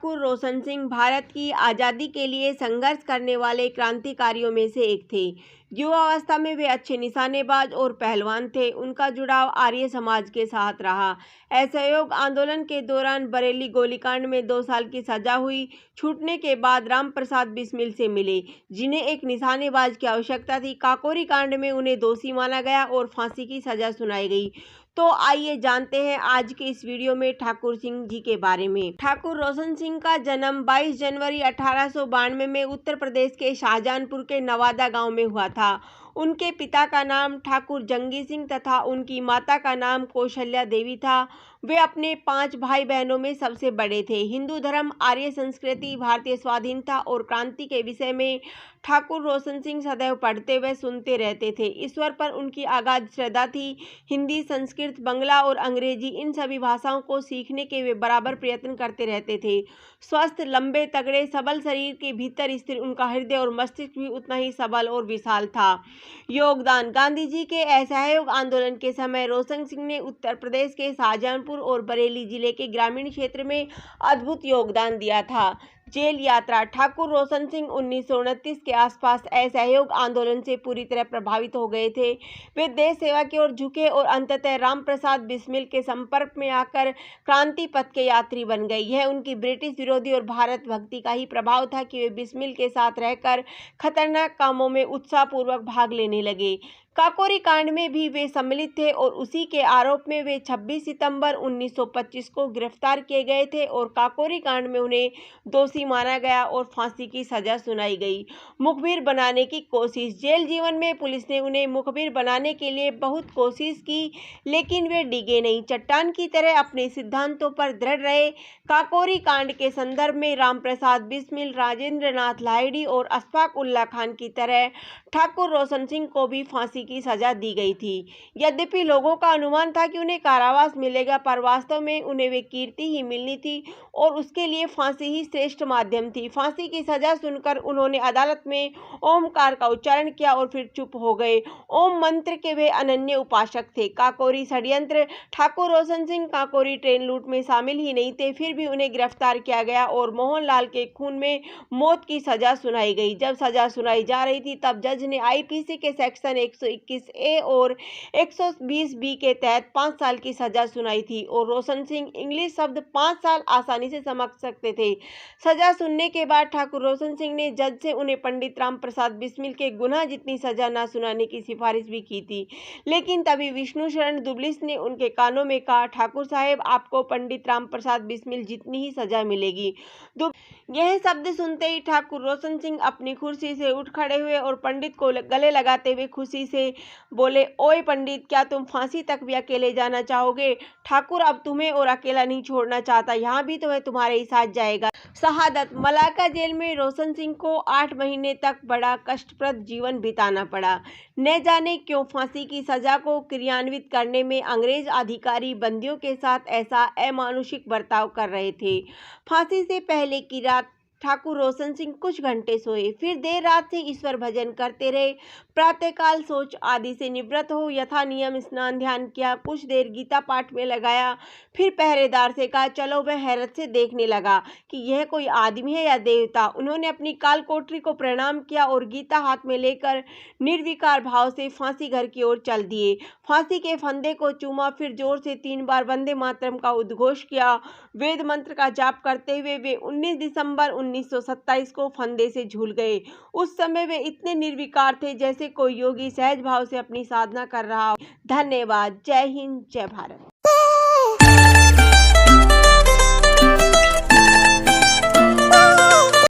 ठाकुर रोशन सिंह भारत की आज़ादी के लिए संघर्ष करने वाले क्रांतिकारियों में से एक थे। युवावस्था में वे अच्छे निशानेबाज और पहलवान थे। उनका जुड़ाव आर्य समाज के साथ रहा। असहयोग आंदोलन के दौरान बरेली गोलीकांड में 2 साल की सजा हुई। छूटने के बाद रामप्रसाद बिस्मिल से मिले, जिन्हें एक निशानेबाज की आवश्यकता थी। काकोरी कांड में उन्हें दोषी माना गया और फांसी की सजा सुनाई गई। तो आइए जानते हैं आज के इस वीडियो में ठाकुर सिंह जी के बारे में। ठाकुर रोशन सिंह का जन्म 22 जनवरी 1892 में उत्तर प्रदेश के शाहजहानपुर के नवादा गांव में हुआ था। उनके पिता का नाम ठाकुर जंगी सिंह तथा उनकी माता का नाम कौशल्या देवी था। वे अपने 5 भाई बहनों में सबसे बड़े थे। हिंदू धर्म, आर्य संस्कृति, भारतीय स्वाधीनता और क्रांति के विषय में ठाकुर रोशन सिंह सदैव पढ़ते व सुनते रहते थे। ईश्वर पर उनकी अगाध श्रद्धा थी। हिंदी, संस्कृत, बंगला और अंग्रेजी इन सभी भाषाओं को सीखने के वे बराबर प्रयत्न करते रहते थे। स्वस्थ, लंबे, तगड़े, सबल शरीर के भीतर स्थिर उनका हृदय और मस्तिष्क भी उतना ही सबल और विशाल था। योगदान। गांधी जी के असहयोग आंदोलन के समय रोशन सिंह ने उत्तर प्रदेश के शाहजहानपुर और बरेली जिले के ग्रामीण क्षेत्र में अद्भुत योगदान दिया था। जेल यात्रा। ठाकुर रोशन सिंह 1929 के आसपास असहयोग आंदोलन से पूरी तरह प्रभावित हो गए थे। वे देश सेवा की ओर झुके और अंततः रामप्रसाद बिस्मिल के संपर्क में आकर क्रांति पथ के यात्री बन गए। यह उनकी ब्रिटिश विरोधी और भारत भक्ति का ही प्रभाव था कि वे बिस्मिल के साथ रहकर खतरनाक कामों में उत्साहपूर्वक भाग लेने लगे। काकोरी कांड में भी वे सम्मिलित थे और उसी के आरोप में वे 26 सितंबर 1925 को गिरफ्तार किए गए थे और काकोरी कांड में उन्हें दोषी माना गया और फांसी की सजा सुनाई गई। मुखबिर बनाने की कोशिश। जेल जीवन में पुलिस ने उन्हें मुखबिर बनाने के लिए बहुत कोशिश की, लेकिन वे डिगे नहीं, चट्टान की तरह अपने सिद्धांतों पर दृढ़ रहे। काकोरी कांड के संदर्भ में रामप्रसाद बिस्मिल, राजेंद्र नाथ लाहिड़ी और अशफाक उल्लाह खान की तरह ठाकुर रोशन सिंह को भी फांसी की सजा दी गई थी। यद्यपि लोगों का अनुमान था कि उन्हें कारावास मिलेगा, पर वास्तव में उन्हें वे कीर्ति ही मिलनी थी और उसके लिए फांसी ही श्रेष्ठ माध्यम थी। फांसी की सजा सुनकर उन्होंने अदालत में ओमकार का उच्चारण किया और फिर चुप हो गए। ओम मंत्र के वे अनन्य उपासक थे। काकोरी षड्यंत्र। ठाकुर रोशन सिंह काकोरी ट्रेन लूट में शामिल ही नहीं थे, फिर भी उन्हें गिरफ्तार किया गया और मोहनलाल के खून में मौत की सजा सुनाई गई। जब सजा सुनाई जा रही थी तब जज ने आईपीसी के सेक्शन 121A और 120B के तहत 5 साल की सजा सुनाई थी और रोशन सिंह इंग्लिश शब्द 5 साल आसानी से समझ सकते थे। सजा सुनने के बाद ठाकुर रोशन सिंह ने जज से उन्हें पंडित रामप्रसाद बिस्मिल के गुनाह जितनी सजा न सुनाने की सिफारिश भी की थी, लेकिन तभी विष्णु शरण दुबलिस ने उनके कानों में कहा, ठाकुर साहेब, आपको पंडित रामप्रसाद बिस्मिल जितनी ही सजा मिलेगी। यह शब्द सुनते ही ठाकुर रोशन सिंह अपनी कुर्सी से उठ खड़े हुए और पंडित को गले लगाते हुए खुशी से बोले, ओए पंडित, क्या तुम फांसी तक भी अकेले जाना चाहोगे? ठाकुर अब तुम्हें और अकेला नहीं छोड़ना चाहता, यहाँ भी तुम्हें तुम्हारे ही साथ जाएगा। शहादत। मलाका जेल में रोशन सिंह को 8 महीने तक बड़ा कष्टप्रद जीवन बिताना पड़ा। न जाने क्यों फांसी की सजा को क्रियान्वित करने में अंग्रेज अधिकारी बंदियों के साथ ऐसा अमानुषिक बर्ताव कर रहे थे। फांसी से पहले की रात ठाकुर रोशन सिंह कुछ घंटे सोए, फिर देर रात से ईश्वर भजन करते रहे। प्रातःकाल शौच आदि से निवृत्त हो यथा नियम स्नान ध्यान किया, कुछ देर गीता पाठ में लगाया, फिर पहरेदार से कहा, चलो। वह हैरत से देखने लगा कि यह कोई आदमी है या देवता। उन्होंने अपनी काल कोठरी को प्रणाम किया और गीता हाथ में लेकर निर्विकार भाव से फांसी घर की ओर चल दिए। फांसी के फंदे को चूमा, फिर जोर से 3 बार वंदे मातरम का उद्घोष किया। वेद मंत्र का जाप करते हुए वे 19 दिसंबर 1927 को फंदे से झूल गए। उस समय वे इतने निर्विकार थे जैसे कोई योगी सहज भाव से अपनी साधना कर रहा हो। धन्यवाद। जय हिंद, जय भारत।